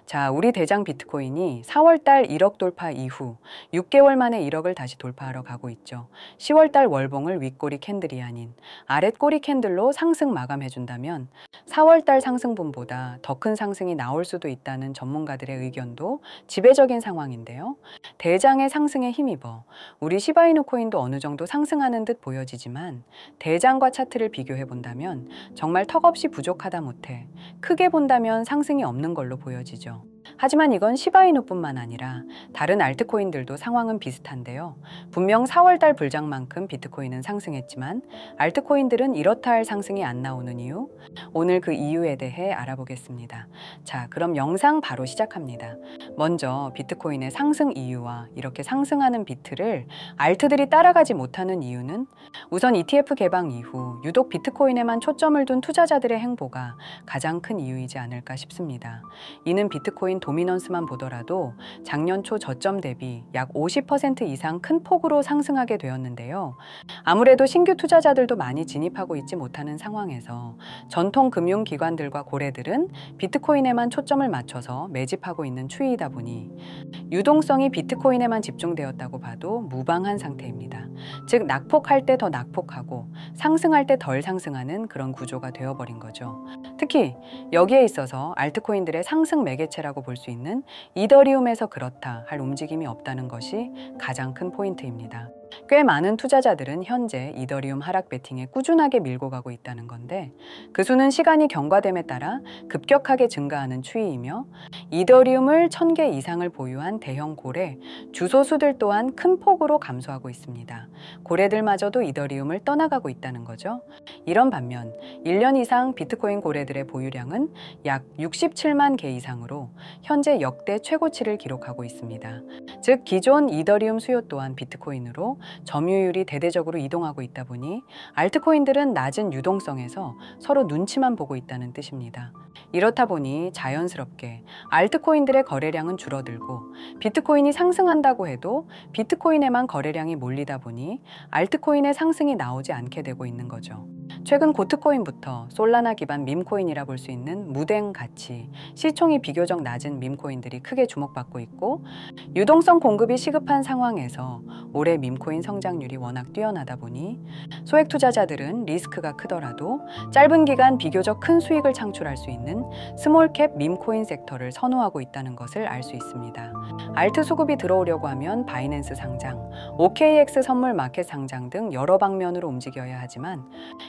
자, 우리 대장 비트코인이 4월달 1억 돌파 이후 6개월 만에 1억을 다시 돌파하러 가고 있죠. 10월달 월봉을 윗꼬리 캔들이 아닌 아랫꼬리 캔들로 상승 마감해준다면 4월달 상승분보다 더 큰 상승이 나올 수도 있다는 전문가들의 의견도 지배적인 상황인데요. 대장의 상승에 힘입어 우리 시바이누 코인도 어느 정도 상승하는 듯 보여지지만 대장과 차트를 비교해본다면 정말 턱없이 부족하다 못해 크게 본다면 상승이 없는 걸로 보여지죠. 하지만 이건 시바이누뿐만 아니라 다른 알트코인들도 상황은 비슷한데요. 분명 4월달 불장만큼 비트코인은 상승했지만 알트코인들은 이렇다 할 상승이 안 나오는 이유? 오늘 그 이유에 대해 알아보겠습니다. 자, 그럼 영상 바로 시작합니다. 먼저 비트코인의 상승 이유와 이렇게 상승하는 비트를 알트들이 따라가지 못하는 이유는 우선 ETF 개방 이후 유독 비트코인에만 초점을 둔 투자자들의 행보가 가장 큰 이유이지 않을까 싶습니다. 이는 비트코인 도미넌스만 보더라도 작년 초 저점 대비 약 50% 이상 큰 폭으로 상승하게 되었는데요. 아무래도 신규 투자자들도 많이 진입하고 있지 못하는 상황에서 전통 금융기관들과 고래들은 비트코인에만 초점을 맞춰서 매집하고 있는 추이이다 보니 유동성이 비트코인에만 집중되었다고 봐도 무방한 상태입니다. 즉 낙폭할 때 더 낙폭하고 상승할 때 덜 상승하는 그런 구조가 되어버린 거죠. 특히 여기에 있어서 알트코인들의 상승 매개체라고 볼 수 있는 이더리움에서 그렇다 할 움직임이 없다는 것이 가장 큰 포인트입니다. 꽤 많은 투자자들은 현재 이더리움 하락 베팅에 꾸준하게 밀고 가고 있다는 건데 그 수는 시간이 경과됨에 따라 급격하게 증가하는 추이이며 이더리움을 1000개 이상을 보유한 대형 고래, 주소수들 또한 큰 폭으로 감소하고 있습니다. 고래들마저도 이더리움을 떠나가고 있다는 거죠. 이런 반면 1년 이상 비트코인 고래들의 보유량은 약 67만 개 이상으로 현재 역대 최고치를 기록하고 있습니다. 즉 기존 이더리움 수요 또한 비트코인으로 점유율이 대대적으로 이동하고 있다 보니 알트코인들은 낮은 유동성에서 서로 눈치만 보고 있다는 뜻입니다. 이렇다 보니 자연스럽게 알트코인들의 거래량은 줄어들고 비트코인이 상승한다고 해도 비트코인에만 거래량이 몰리다 보니 알트코인의 상승이 나오지 않게 되고 있는 거죠. 최근 고트코인부터 솔라나 기반 밈코인이라 볼 수 있는 무댕 같이 시총이 비교적 낮은 밈코인들이 크게 주목받고 있고 유동성 공급이 시급한 상황에서 올해 밈코인 성장률이 워낙 뛰어나다 보니 소액 투자자들은 리스크가 크더라도 짧은 기간 비교적 큰 수익을 창출할 수 있는 스몰캡 밈코인 섹터를 선호하고 있다는 것을 알 수 있습니다. 알트 수급이 들어오려고 하면 바이낸스 상장, OKX 선물 마켓 상장 등 여러 방면으로 움직여야 하지만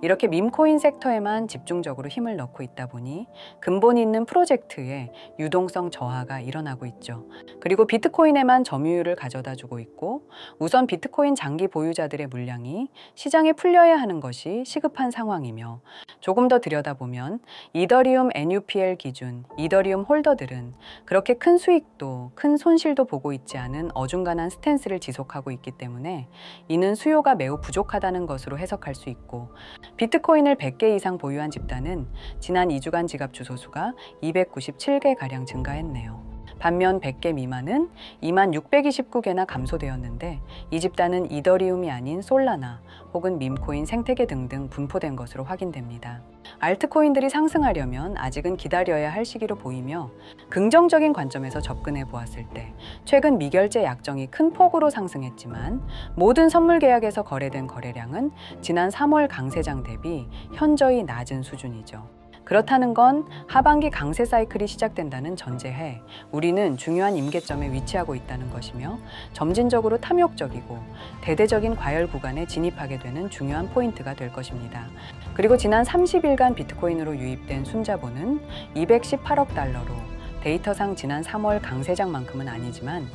이렇게 밈코인 섹터에만 집중적으로 힘을 넣고 있다 보니 근본 있는 프로젝트에 유동성 저하가 일어나고 있죠. 그리고 비트코인에만 점유율을 가져다 주고 있고 우선 비트코인 장기 보유자들의 물량이 시장에 풀려야 하는 것이 시급한 상황이며 조금 더 들여다보면 이더리움 NUPL 기준 이더리움 홀더들은 그렇게 큰 수익도 큰 손실도 보고 있지 않은 어중간한 스탠스를 지속하고 있기 때문에 이는 수요가 매우 부족하다는 것으로 해석할 수 있고 비트코인을 100개 이상 보유한 집단은 지난 2주간 지갑 주소수가 297개가량 증가했네요. 반면 100개 미만은 2629개나 감소되었는데 이 집단은 이더리움이 아닌 솔라나 혹은 밈코인 생태계 등등 분포된 것으로 확인됩니다. 알트코인들이 상승하려면 아직은 기다려야 할 시기로 보이며 긍정적인 관점에서 접근해 보았을 때 최근 미결제 약정이 큰 폭으로 상승했지만 모든 선물 계약에서 거래된 거래량은 지난 3월 강세장 대비 현저히 낮은 수준이죠. 그렇다는 건 하반기 강세 사이클이 시작된다는 전제하에 우리는 중요한 임계점에 위치하고 있다는 것이며 점진적으로 탐욕적이고 대대적인 과열 구간에 진입하게 되는 중요한 포인트가 될 것입니다. 그리고 지난 30일간 비트코인으로 유입된 순자본은 218억 달러로 데이터상 지난 3월 강세장만큼은 아니지만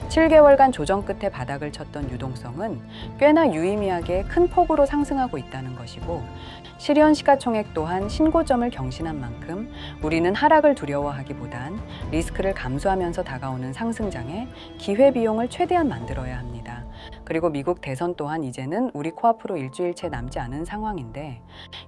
7개월간 조정 끝에 바닥을 쳤던 유동성은 꽤나 유의미하게 큰 폭으로 상승하고 있다는 것이고 실현 시가총액 또한 신고점을 경신한 만큼 우리는 하락을 두려워하기보단 리스크를 감수하면서 다가오는 상승장에 기회비용을 최대한 만들어야 합니다. 그리고 미국 대선 또한 이제는 우리 코앞으로 일주일채 남지 않은 상황인데,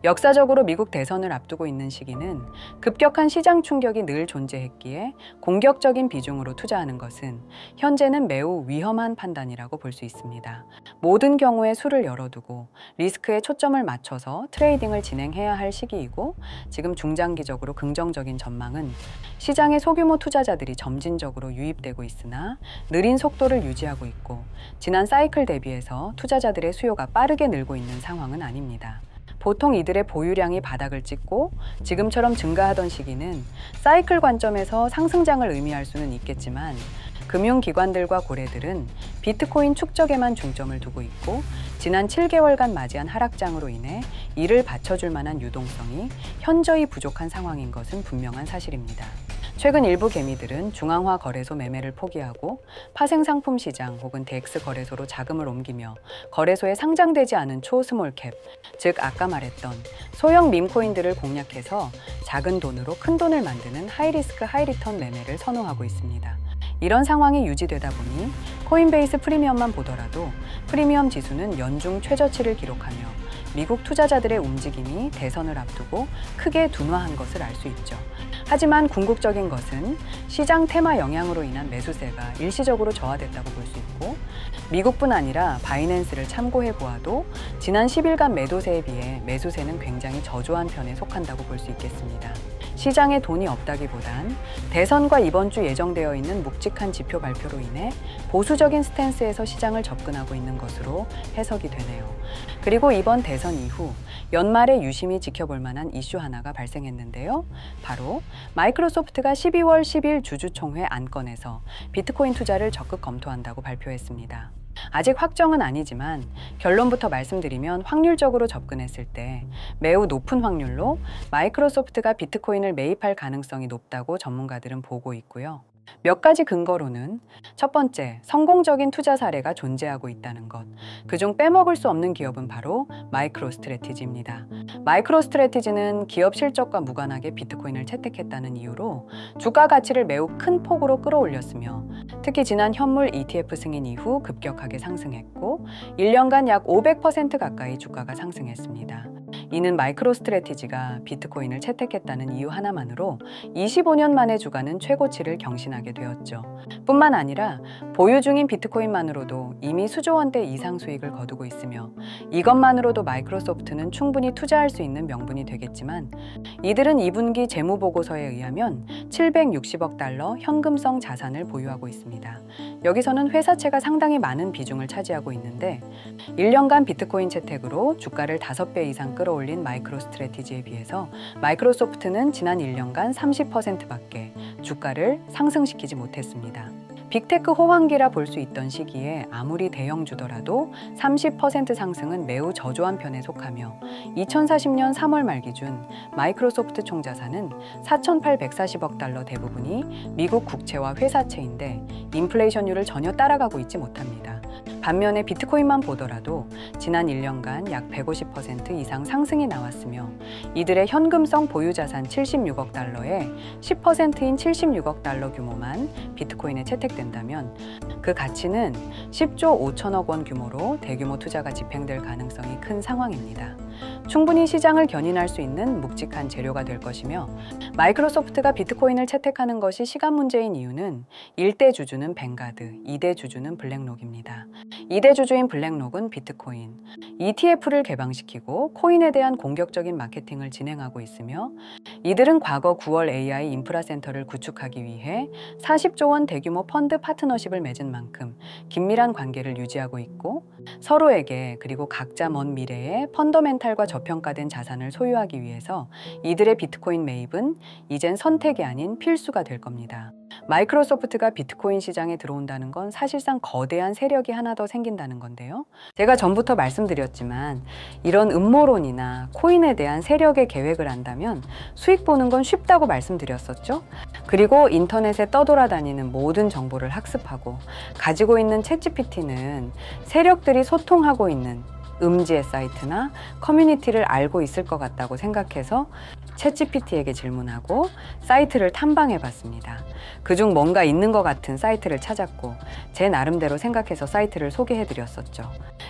역사적으로 미국 대선을 앞두고 있는 시기는 급격한 시장 충격이 늘 존재했기에 공격적인 비중으로 투자하는 것은 현재는 매우 위험한 판단이라고 볼 수 있습니다. 모든 경우에 수를 열어두고 리스크에 초점을 맞춰서 트레이딩을 진행해야 할 시기이고, 지금 중장기적으로 긍정적인 전망은 시장의 소규모 투자자들이 점진적으로 유입되고 있으나 느린 속도를 유지하고 있고, 지난 사이클 대비해서 투자자들의 수요가 빠르게 늘고 있는 상황은 아닙니다. 보통 이들의 보유량이 바닥을 찍고 지금처럼 증가하던 시기는 사이클 관점에서 상승장을 의미할 수는 있겠지만, 금융기관들과 고래들은 비트코인 축적에만 중점을 두고 있고, 지난 7개월간 맞이한 하락장으로 인해 이를 받쳐줄 만한 유동성이 현저히 부족한 상황인 것은 분명한 사실입니다. 최근 일부 개미들은 중앙화 거래소 매매를 포기하고 파생상품 시장 혹은 DX 거래소로 자금을 옮기며 거래소에 상장되지 않은 초스몰캡, 즉 아까 말했던 소형 밈코인들을 공략해서 작은 돈으로 큰 돈을 만드는 하이리스크 하이리턴 매매를 선호하고 있습니다. 이런 상황이 유지되다 보니 코인베이스 프리미엄만 보더라도 프리미엄 지수는 연중 최저치를 기록하며 미국 투자자들의 움직임이 대선을 앞두고 크게 둔화한 것을 알 수 있죠. 하지만 궁극적인 것은 시장 테마 영향으로 인한 매수세가 일시적으로 저하됐다고 볼 수 있고, 미국뿐 아니라 바이낸스를 참고해 보아도 지난 10일간 매도세에 비해 매수세는 굉장히 저조한 편에 속한다고 볼 수 있겠습니다. 시장에 돈이 없다기보단 대선과 이번 주 예정되어 있는 묵직한 지표 발표로 인해 보수적인 스탠스에서 시장을 접근하고 있는 것으로 해석이 되네요. 그리고 이번 대선 이후 연말에 유심히 지켜볼 만한 이슈 하나가 발생했는데요. 바로 마이크로소프트가 12월 10일 주주총회 안건에서 비트코인 투자를 적극 검토한다고 발표했습니다. 아직 확정은 아니지만 결론부터 말씀드리면, 확률적으로 접근했을 때 매우 높은 확률로 마이크로소프트가 비트코인을 매입할 가능성이 높다고 전문가들은 보고 있고요. 몇 가지 근거로는 첫 번째, 성공적인 투자 사례가 존재하고 있다는 것. 그중 빼먹을 수 없는 기업은 바로 마이크로스트래티지입니다. 마이크로스트래티지는 기업 실적과 무관하게 비트코인을 채택했다는 이유로 주가 가치를 매우 큰 폭으로 끌어올렸으며, 특히 지난 현물 ETF 승인 이후 급격하게 상승했고 1년간 약 500% 가까이 주가가 상승했습니다. 이는 마이크로스트래티지가 비트코인을 채택했다는 이유 하나만으로 25년 만에 주가는 최고치를 경신하게 되었죠. 뿐만 아니라 보유 중인 비트코인만으로도 이미 수조 원대 이상 수익을 거두고 있으며, 이것만으로도 마이크로소프트는 충분히 투자할 수 있는 명분이 되겠지만, 이들은 2분기 재무보고서에 의하면 760억 달러 현금성 자산을 보유하고 있습니다. 여기서는 회사채가 상당히 많은 비중을 차지하고 있는데, 1년간 비트코인 채택으로 주가를 5배 이상 끌어올린 마이크로스트래티지에 비해서 마이크로소프트는 지난 1년간 30%밖에 주가를 상승시키지 못했습니다. 빅테크 호황기라 볼 수 있던 시기에 아무리 대형주더라도 30% 상승은 매우 저조한 편에 속하며, 2040년 3월 말 기준 마이크로소프트 총자산은 4,840억 달러 대부분이 미국 국채와 회사채인데 인플레이션율을 전혀 따라가고 있지 못합니다. 반면에 비트코인만 보더라도 지난 1년간 약 150% 이상 상승이 나왔으며, 이들의 현금성 보유자산 76억 달러에 10%인 76억 달러 규모만 비트코인에 채택된다면 그 가치는 10조 5천억 원 규모로 대규모 투자가 집행될 가능성이 큰 상황입니다. 충분히 시장을 견인할 수 있는 묵직한 재료가 될 것이며, 마이크로소프트가 비트코인을 채택하는 것이 시간 문제인 이유는 1대 주주는 뱅가드, 2대 주주는 블랙록입니다. 2대 주주인 블랙록은 비트코인, ETF를 개방시키고 코인에 대한 공격적인 마케팅을 진행하고 있으며, 이들은 과거 9월 AI 인프라 센터를 구축하기 위해 40조 원 대규모 펀드 파트너십을 맺은 만큼 긴밀한 관계를 유지하고 있고, 서로에게 그리고 각자 먼 미래에 펀더멘탈과 저평가된 자산을 소유하기 위해서 이들의 비트코인 매입은 이젠 선택이 아닌 필수가 될 겁니다. 마이크로소프트가 비트코인 시장에 들어온다는 건 사실상 거대한 세력이 하나 더 생긴다는 건데요. 제가 전부터 말씀드렸지만 이런 음모론이나 코인에 대한 세력의 계획을 안다면 수익 보는 건 쉽다고 말씀드렸었죠. 그리고 인터넷에 떠돌아다니는 모든 정보를 학습하고 가지고 있는 챗GPT는 세력들이 소통하고 있는 음지의 사이트나 커뮤니티를 알고 있을 것 같다고 생각해서 챗GPT에게 질문하고 사이트를 탐방해 봤습니다. 그중 뭔가 있는 것 같은 사이트를 찾았고 제 나름대로 생각해서 사이트를 소개해 드렸었죠.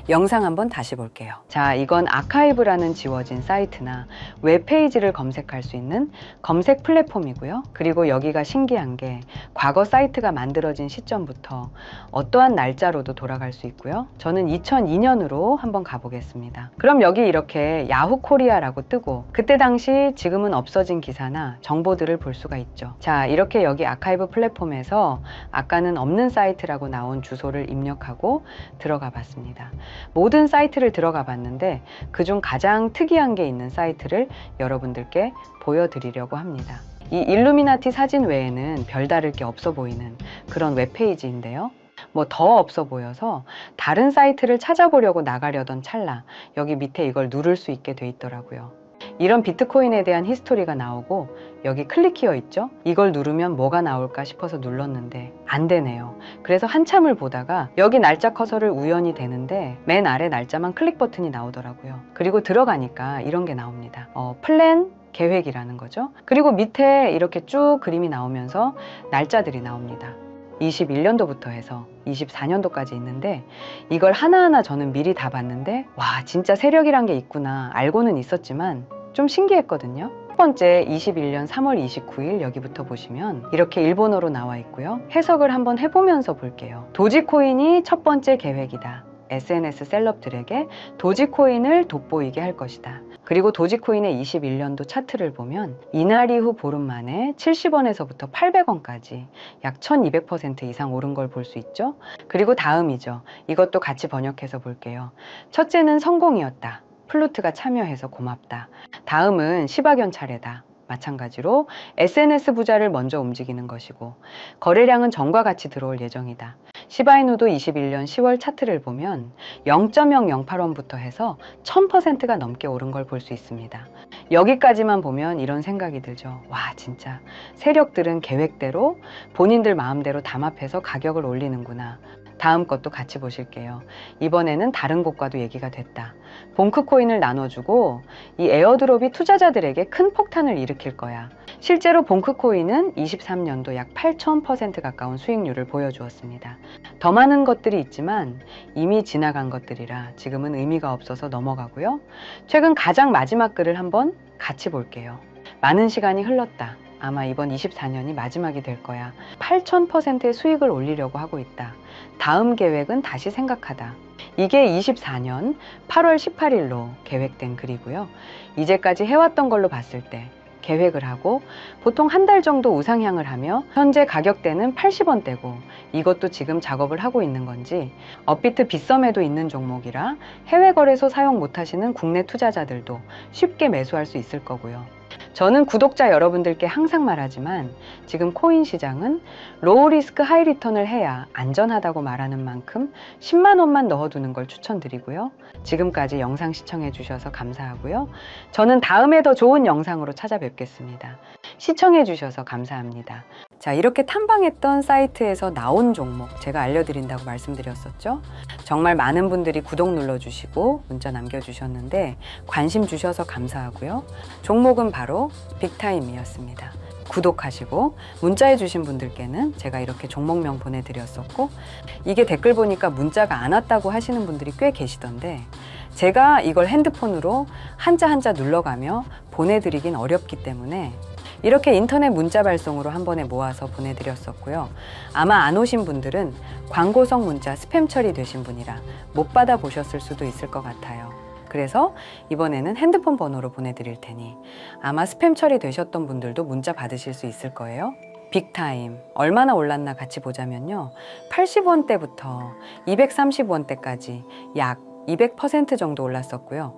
영상 한번 다시 볼게요. 자, 이건 아카이브라는 지워진 사이트나 웹페이지를 검색할 수 있는 검색 플랫폼이고요. 그리고 여기가 신기한 게 과거 사이트가 만들어진 시점부터 어떠한 날짜로도 돌아갈 수 있고요. 저는 2002년으로 한번 가보겠습니다. 그럼 여기 이렇게 야후 코리아라고 뜨고 그때 당시 지금은 없어진 기사나 정보들을 볼 수가 있죠. 자, 이렇게 여기 아카이브 플랫폼에서 아까는 없는 사이트라고 나온 주소를 입력하고 들어가 봤습니다. 모든 사이트를 들어가 봤는데 그중 가장 특이한 게 있는 사이트를 여러분들께 보여드리려고 합니다. 이 일루미나티 사진 외에는 별다를 게 없어 보이는 그런 웹페이지인데요. 뭐 더 없어 보여서 다른 사이트를 찾아보려고 나가려던 찰나 여기 밑에 이걸 누를 수 있게 돼 있더라고요. 이런 비트코인에 대한 히스토리가 나오고 여기 클릭키어 있죠? 이걸 누르면 뭐가 나올까 싶어서 눌렀는데 안 되네요. 그래서 한참을 보다가 여기 날짜 커서를 우연히 대는데 맨 아래 날짜만 클릭 버튼이 나오더라고요. 그리고 들어가니까 이런 게 나옵니다. 플랜 계획이라는 거죠. 그리고 밑에 이렇게 쭉 그림이 나오면서 날짜들이 나옵니다. 21년도부터 해서 24년도까지 있는데 이걸 하나하나 저는 미리 다 봤는데 와, 진짜 세력이란 게 있구나 알고는 있었지만 좀 신기했거든요. 첫 번째 21년 3월 29일 여기부터 보시면 이렇게 일본어로 나와 있고요. 해석을 한번 해보면서 볼게요. 도지코인이 첫 번째 계획이다. SNS 셀럽들에게 도지코인을 돋보이게 할 것이다. 그리고 도지코인의 21년도 차트를 보면 이날 이후 보름 만에 70원에서부터 800원까지 약 1200% 이상 오른 걸 볼 수 있죠. 그리고 다음이죠. 이것도 같이 번역해서 볼게요. 첫째는 성공이었다. 플루트가 참여해서 고맙다. 다음은 시바견 차례다. 마찬가지로 SNS 부자를 먼저 움직이는 것이고 거래량은 전과 같이 들어올 예정이다. 시바이누도 21년 10월 차트를 보면 0.008원부터 해서 1000%가 넘게 오른 걸 볼 수 있습니다. 여기까지만 보면 이런 생각이 들죠. 와, 진짜 세력들은 계획대로 본인들 마음대로 담합해서 가격을 올리는구나. 다음 것도 같이 보실게요. 이번에는 다른 곳과도 얘기가 됐다. 봉크코인을 나눠주고 이 에어드롭이 투자자들에게 큰 폭탄을 일으킬 거야. 실제로 봉크코인은 23년도 약 8000% 가까운 수익률을 보여주었습니다. 더 많은 것들이 있지만 이미 지나간 것들이라 지금은 의미가 없어서 넘어가고요. 최근 가장 마지막 글을 한번 같이 볼게요. 많은 시간이 흘렀다. 아마 이번 24년이 마지막이 될 거야. 8000%의 수익을 올리려고 하고 있다. 다음 계획은 다시 생각하다. 이게 24년 8월 18일로 계획된 글이고요. 이제까지 해왔던 걸로 봤을 때 계획을 하고 보통 한 달 정도 우상향을 하며 현재 가격대는 80원대고 이것도 지금 작업을 하고 있는 건지 업비트 빗썸에도 있는 종목이라 해외 거래소 사용 못하시는 국내 투자자들도 쉽게 매수할 수 있을 거고요. 저는 구독자 여러분들께 항상 말하지만 지금 코인 시장은 로우 리스크 하이 리턴을 해야 안전하다고 말하는 만큼 10만 원만 넣어두는 걸 추천드리고요. 지금까지 영상 시청해 주셔서 감사하고요. 저는 다음에 더 좋은 영상으로 찾아뵙겠습니다. 시청해 주셔서 감사합니다. 자, 이렇게 탐방했던 사이트에서 나온 종목 제가 알려드린다고 말씀드렸었죠. 정말 많은 분들이 구독 눌러주시고 문자 남겨주셨는데 관심 주셔서 감사하고요. 종목은 바로 빅타임이었습니다. 구독하시고 문자해 주신 분들께는 제가 이렇게 종목명 보내드렸었고 이게 댓글 보니까 문자가 안 왔다고 하시는 분들이 꽤 계시던데 제가 이걸 핸드폰으로 한자 한자 눌러가며 보내드리긴 어렵기 때문에 이렇게 인터넷 문자 발송으로 한 번에 모아서 보내드렸었고요. 아마 안 오신 분들은 광고성 문자 스팸 처리되신 분이라 못 받아보셨을 수도 있을 것 같아요. 그래서 이번에는 핸드폰 번호로 보내드릴 테니 아마 스팸 처리되셨던 분들도 문자 받으실 수 있을 거예요. 빅타임 얼마나 올랐나 같이 보자면요. 80원대부터 230원대까지 약 200% 정도 올랐었고요.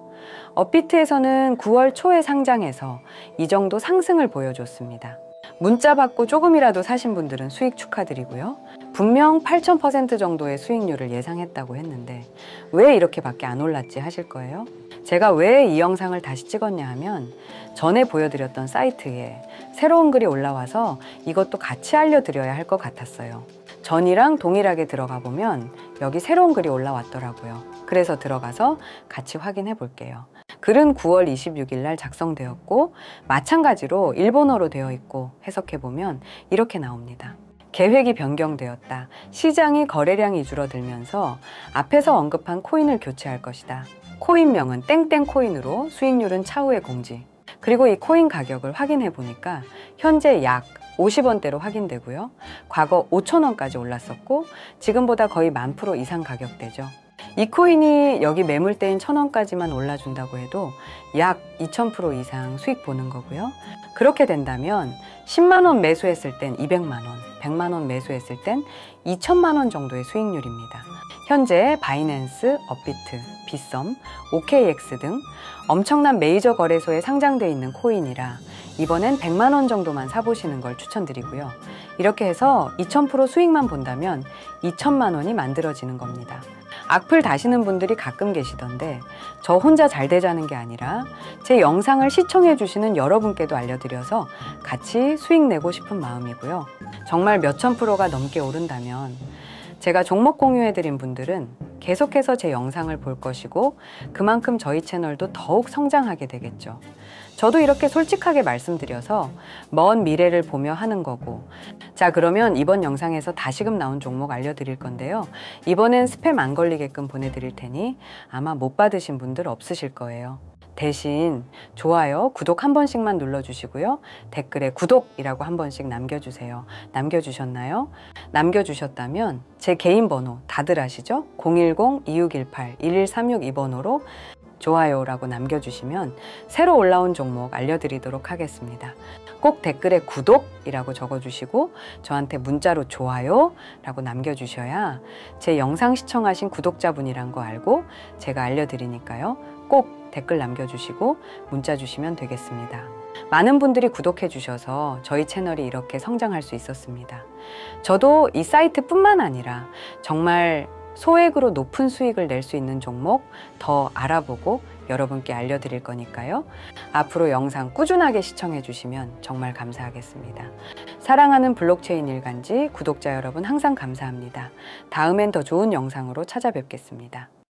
업비트에서는 9월 초에 상장해서 이 정도 상승을 보여줬습니다. 문자 받고 조금이라도 사신 분들은 수익 축하드리고요. 분명 8000% 정도의 수익률을 예상했다고 했는데 왜 이렇게밖에 안 올랐지 하실 거예요. 제가 왜 이 영상을 다시 찍었냐 하면 전에 보여드렸던 사이트에 새로운 글이 올라와서 이것도 같이 알려드려야 할 것 같았어요. 전이랑 동일하게 들어가 보면 여기 새로운 글이 올라왔더라고요. 그래서 들어가서 같이 확인해 볼게요. 글은 9월 26일 날 작성되었고 마찬가지로 일본어로 되어 있고 해석해 보면 이렇게 나옵니다. 계획이 변경되었다. 시장이 거래량이 줄어들면서 앞에서 언급한 코인을 교체할 것이다. 코인명은 땡땡 코인으로 수익률은 차후에 공지. 그리고 이 코인 가격을 확인해 보니까 현재 약 50원대로 확인되고요. 과거 5,000원까지 올랐었고 지금보다 거의 10,000% 이상 가격대죠. 이 코인이 여기 매물대인 1,000원까지만 올라준다고 해도 약 2,000% 이상 수익 보는 거고요. 그렇게 된다면 10만 원 매수했을 땐 200만 원, 100만 원 매수했을 땐 2천만 원 정도의 수익률입니다. 현재 바이낸스, 업비트, 빗썸, OKX 등 엄청난 메이저 거래소에 상장되어 있는 코인이라 이번엔 100만 원 정도만 사보시는 걸 추천드리고요. 이렇게 해서 2000% 수익만 본다면 2천만 원이 만들어지는 겁니다. 악플 다시는 분들이 가끔 계시던데 저 혼자 잘 되자는 게 아니라 제 영상을 시청해 주시는 여러분께도 알려드려서 같이 수익 내고 싶은 마음이고요. 정말 몇천 프로가 넘게 오른다면 제가 종목 공유해드린 분들은 계속해서 제 영상을 볼 것이고 그만큼 저희 채널도 더욱 성장하게 되겠죠. 저도 이렇게 솔직하게 말씀드려서 먼 미래를 보며 하는 거고. 자, 그러면 이번 영상에서 다시금 나온 종목 알려드릴 건데요. 이번엔 스팸 안 걸리게끔 보내드릴 테니 아마 못 받으신 분들 없으실 거예요. 대신 좋아요, 구독 한 번씩만 눌러주시고요. 댓글에 구독이라고 한 번씩 남겨주세요. 남겨주셨나요? 남겨주셨다면 제 개인 번호 다들 아시죠? 010-2618-1136 이 번호로 좋아요라고 남겨주시면 새로 올라온 종목 알려드리도록 하겠습니다. 꼭 댓글에 구독이라고 적어주시고 저한테 문자로 좋아요라고 남겨주셔야 제 영상 시청하신 구독자분이란 거 알고 제가 알려드리니까요. 꼭 댓글 남겨주시고 문자 주시면 되겠습니다. 많은 분들이 구독해 주셔서 저희 채널이 이렇게 성장할 수 있었습니다. 저도 이 사이트뿐만 아니라 정말 소액으로 높은 수익을 낼 수 있는 종목 더 알아보고 여러분께 알려드릴 거니까요. 앞으로 영상 꾸준하게 시청해 주시면 정말 감사하겠습니다. 사랑하는 블록체인 일간지 구독자 여러분 항상 감사합니다. 다음엔 더 좋은 영상으로 찾아뵙겠습니다.